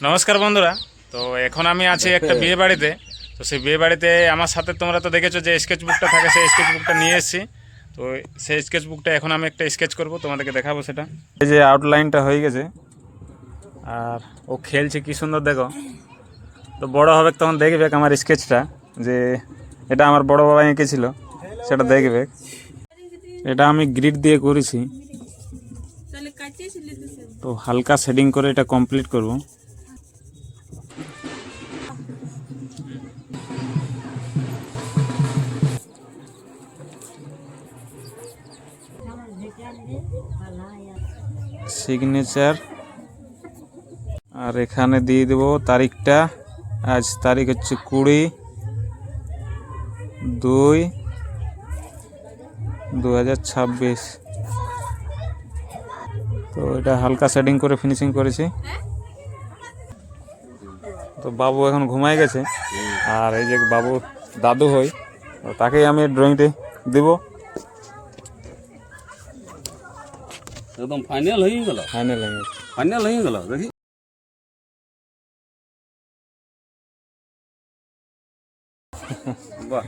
নমস্কার বন্ধুরা। তো এখন আমি আছি একটা বিয়ে বাড়িতে। তো সেই বিয়ে বাড়িতে আমার সাথে তোমরা তো দেখেছো যে স্কেচ বুকটা থাকে, সেই স্কেচ বুকটা নিয়ে এসেছি। তো সেই স্কেচ বুকটা এখন আমি একটা স্কেচ করব, তোমাদেরকে দেখাবো সেটা। এই যে আউটলাইনটা হয়ে গেছে, আর ও খেলছে কি সুন্দর দেখো। তো বড় হবে তখন দেখবে আমার স্কেচটা, যে এটা আমার বড় বাবা এঁকেছিল সেটা দেখবে। এটা আমি গ্রিড দিয়ে করেছি, তো হালকা শেডিং করে এটা কমপ্লিট করব। সিগনেচার, আর এখানে দিয়ে দেব তারিখটা। আজ তারিখ হচ্ছে 20/2/2026। তো এটা হালকা শেডিং করে ফিনিশিং করেছি। তো বাবু এখন ঘুমায় গেছে, আর এই যে বাবু দাদু হই, তো তাকেই আমি ড্রয়িংটি দেব। একদম ফাইনাল হয়ে গেল, ফাইনাল হয়ে গেল। দেখি বাহ।